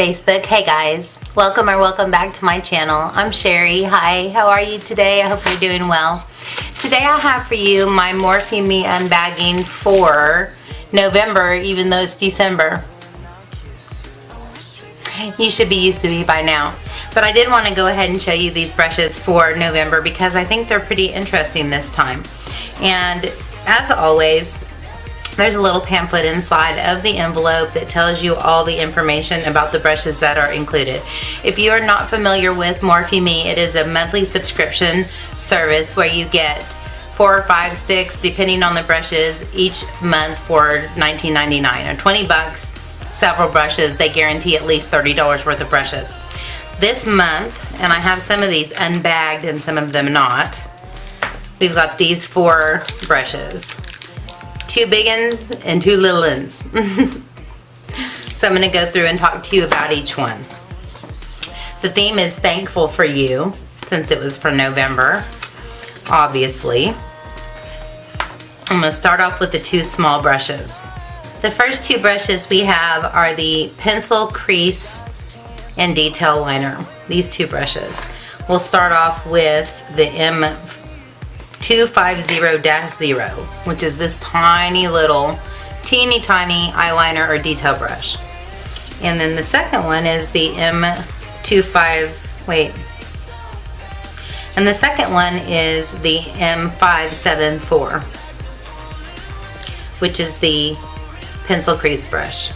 Facebook. Hey guys, welcome or welcome back to my channel. I'm Sherry. Hi, how are you today? I hope you're doing well. Today I have for you my MorpheMe unbagging for November, even though it's December. You should be used to me by now. But I did want to go ahead and show you these brushes for November because I think they're pretty interesting this time. And as always, there's a little pamphlet inside of the envelope that tells you all the information about the brushes that are included. If you are not familiar with MorpheMe, it is a monthly subscription service where you get 4 or 5, 6, depending on the brushes, each month for $19.99 or 20 bucks. Several brushes. They guarantee at least $30 worth of brushes. This month, and I have some of these unbagged and some of them not, we've got these 4 brushes. 2 big ones and 2 little ones. So I'm going to go through and talk to you about each one. The theme is thankful for you, since it was for November, obviously. I'm going to start off with the 2 small brushes. The first 2 brushes we have are the Pencil Crease and Detail Liner. These 2 brushes. We'll start off with the M250-0, which is this tiny little, teeny tiny eyeliner or detail brush. And then the second one is the And the second one is the M574, which is the pencil crease brush.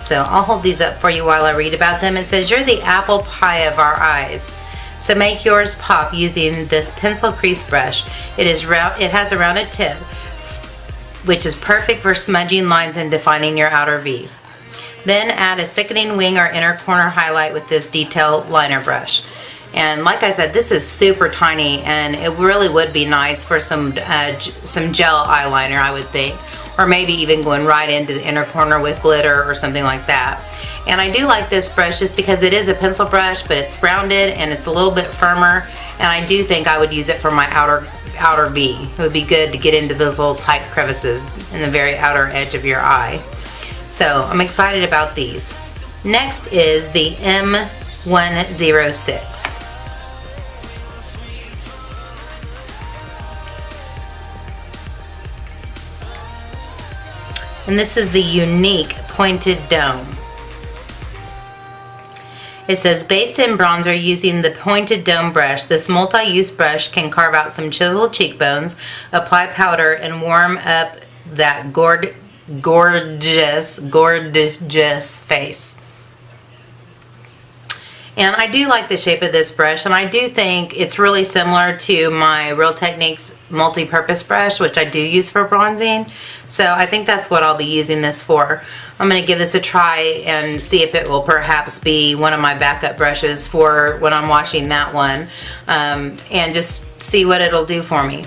So I'll hold these up for you while I read about them. It says, "You're the apple pie of our eyes. So make yours pop using this pencil crease brush. It has a rounded tip, which is perfect for smudging lines and defining your outer V. Then add a sickening wing or inner corner highlight with this detail liner brush." And like I said, this is super tiny, and it really would be nice for some gel eyeliner, I would think, or maybe even going right into the inner corner with glitter or something like that. And I do like this brush just because it is a pencil brush, but it's rounded and it's a little bit firmer, and I do think I would use it for my outer V. It would be good to get into those little tight crevices in the very outer edge of your eye. So I'm excited about these. Next is the M106. And this is the unique pointed dome. It says, based in bronzer using the pointed dome brush, this multi-use brush can carve out some chiseled cheekbones, apply powder, and warm up that gorgeous face. And I do like the shape of this brush, and I do think it's really similar to my Real Techniques multi-purpose brush, which I do use for bronzing. So I think that's what I'll be using this for. I'm going to give this a try and see if it will perhaps be one of my backup brushes for when I'm washing that one, and just see what it'll do for me.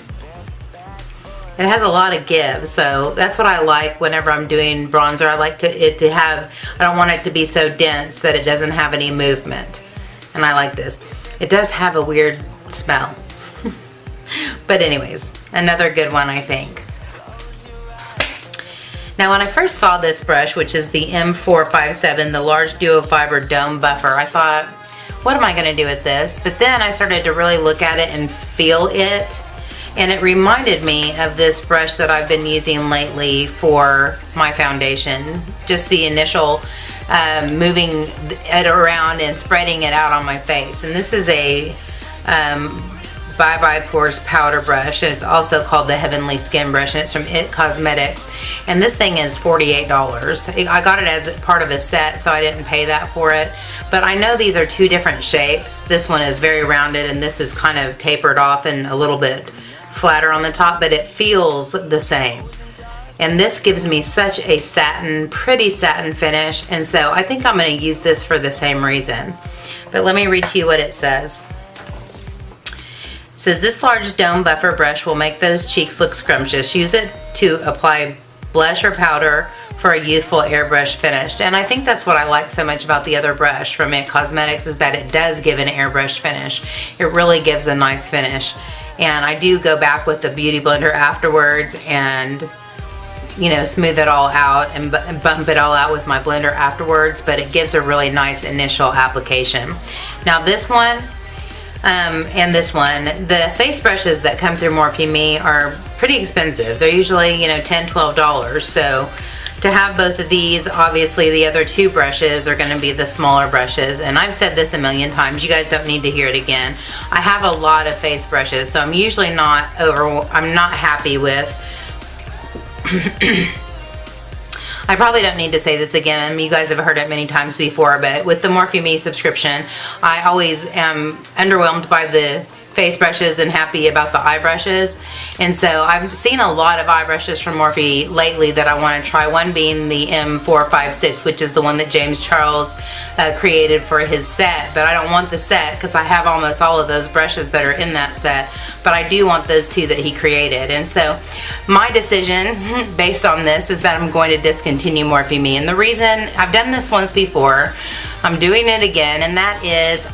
It has a lot of give, so that's what I like whenever I'm doing bronzer. I like it to have, I don't want it to be so dense that it doesn't have any movement. And I like this. It does have a weird smell. But anyways, another good one, I think. Now when I first saw this brush, which is the M457, the large duo fiber dome buffer, I thought, what am I going to do with this? But then I started to really look at it and feel it. And it reminded me of this brush that I've been using lately for my foundation. Just the initial moving it around and spreading it out on my face. And this is a Bye Bye Pores powder brush. And it's also called the Heavenly Skin brush, and it's from It Cosmetics. And this thing is $48. I got it as part of a set, so I didn't pay that for it. But I know these are 2 different shapes. This one is very rounded, and this is kind of tapered off and a little bit flatter on the top, but it feels the same. And this gives me such a pretty satin finish, and so I think I'm going to use this for the same reason. But let me read to you what it says. It says, this large dome buffer brush will make those cheeks look scrumptious. Use it to apply blush or powder for a youthful airbrush finish. And I think that's what I like so much about the other brush from It Cosmetics, is that it does give an airbrush finish. It really gives a nice finish. And I do go back with the Beauty Blender afterwards and you know, smooth it all out and bump it all out with my blender afterwards, but it gives a really nice initial application. Now this one and this one, the face brushes that come through MorpheMe are pretty expensive. They're usually, you know, $10, $12. So to have both of these, obviously the other two brushes are going to be the smaller brushes. And I've said this a million times, you guys don't need to hear it again. I have a lot of face brushes, so I'm usually not happy with I probably don't need to say this again. You guys have heard it many times before, but with the MorpheMe subscription, I always am underwhelmed by the face brushes and happy about the eye brushes. And so I've seen a lot of eye brushes from Morphe lately that I want to try. One being the M456, which is the one that James Charles created for his set. But I don't want the set because I have almost all of those brushes that are in that set. But I do want those two that he created. And so my decision based on this is that I'm going to discontinue MorpheMe. And the reason, I've done this once before, I'm doing it again, and that is,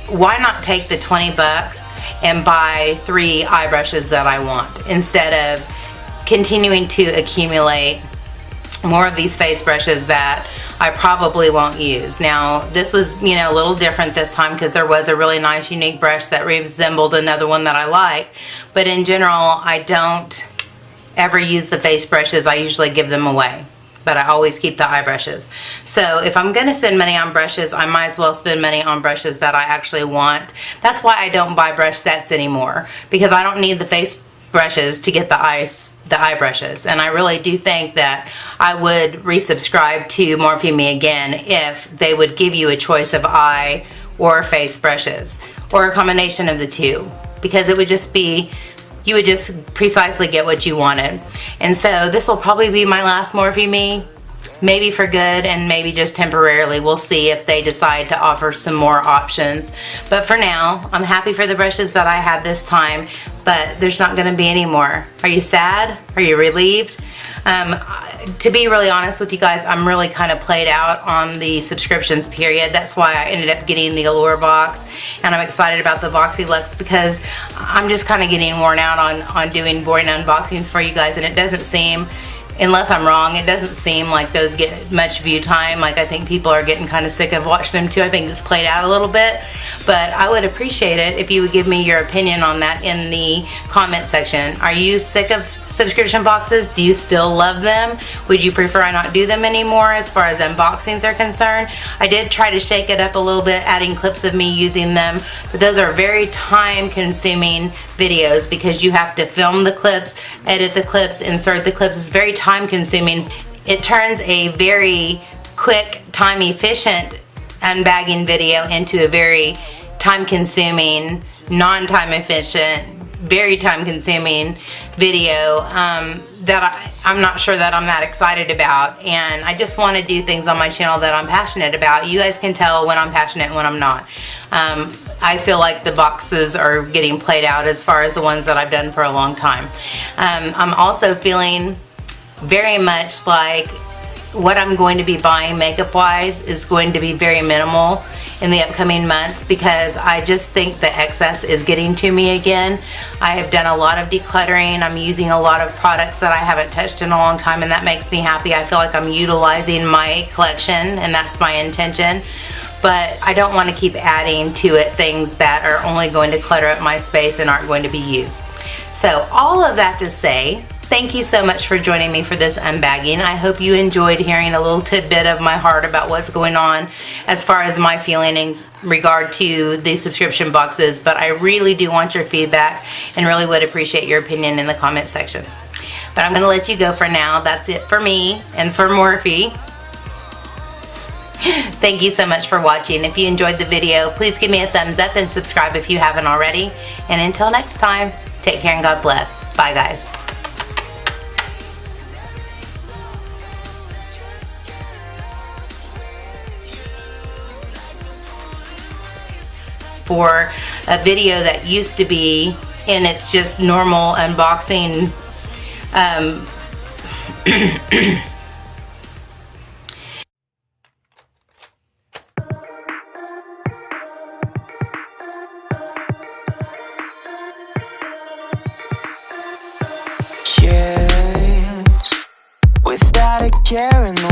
why not take the 20 bucks and buy 3 eye brushes that I want, instead of continuing to accumulate more of these face brushes that I probably won't use. Now this was, you know, a little different this time because there was a really nice unique brush that resembled another one that I like, but in general I don't ever use the face brushes. I usually give them away, but I always keep the eye brushes. So if I'm going to spend money on brushes, I might as well spend money on brushes that I actually want. That's why I don't buy brush sets anymore, because I don't need the face brushes to get the eye brushes. And I really do think that I would resubscribe to MorpheMe again if they would give you a choice of eye or face brushes, or a combination of the two, because it would just be, you would just precisely get what you wanted. And so this will probably be my last MorpheMe, maybe for good and maybe just temporarily. We'll see if they decide to offer some more options. But for now, I'm happy for the brushes that I had this time, but there's not going to be any more. Are you sad? Are you relieved? To be really honest with you guys, I'm really kind of played out on the subscriptions period. That's why I ended up getting the Allure box, and I'm excited about the Voxy Lux because I'm just kind of getting worn out on doing boring unboxings for you guys, and it doesn't seem, unless I'm wrong, it doesn't seem like those get much view time. Like, I think people are getting kind of sick of watching them too. I think it's played out a little bit, but I would appreciate it if you would give me your opinion on that in the comment section. Are you sick of subscription boxes? Do you still love them? Would you prefer I not do them anymore as far as unboxings are concerned? I did try to shake it up a little bit, adding clips of me using them, but those are very time consuming videos because you have to film the clips, edit the clips, insert the clips. It's very time consuming. It turns a very quick, time efficient unbagging video into a very time consuming, non-time efficient, very time consuming video that I'm not sure that I'm that excited about. And I just want to do things on my channel that I'm passionate about. You guys can tell when I'm passionate and when I'm not. I feel like the boxes are getting played out as far as the ones that I've done for a long time. I'm also feeling very much like what I'm going to be buying makeup wise is going to be very minimal in the upcoming months, because I just think the excess is getting to me again. I have done a lot of decluttering. I'm using a lot of products that I haven't touched in a long time, and that makes me happy. I feel like I'm utilizing my collection, and that's my intention. But I don't want to keep adding to it things that are only going to clutter up my space and aren't going to be used. So all of that to say, thank you so much for joining me for this unbagging. I hope you enjoyed hearing a little tidbit of my heart about what's going on as far as my feeling in regard to the subscription boxes. But I really do want your feedback and really would appreciate your opinion in the comment section. But I'm going to let you go for now. That's it for me and for Morphe. Thank you so much for watching. If you enjoyed the video, please give me a thumbs up and subscribe if you haven't already. And until next time, take care and God bless. Bye, guys. For a video that used to be in its just normal unboxing care and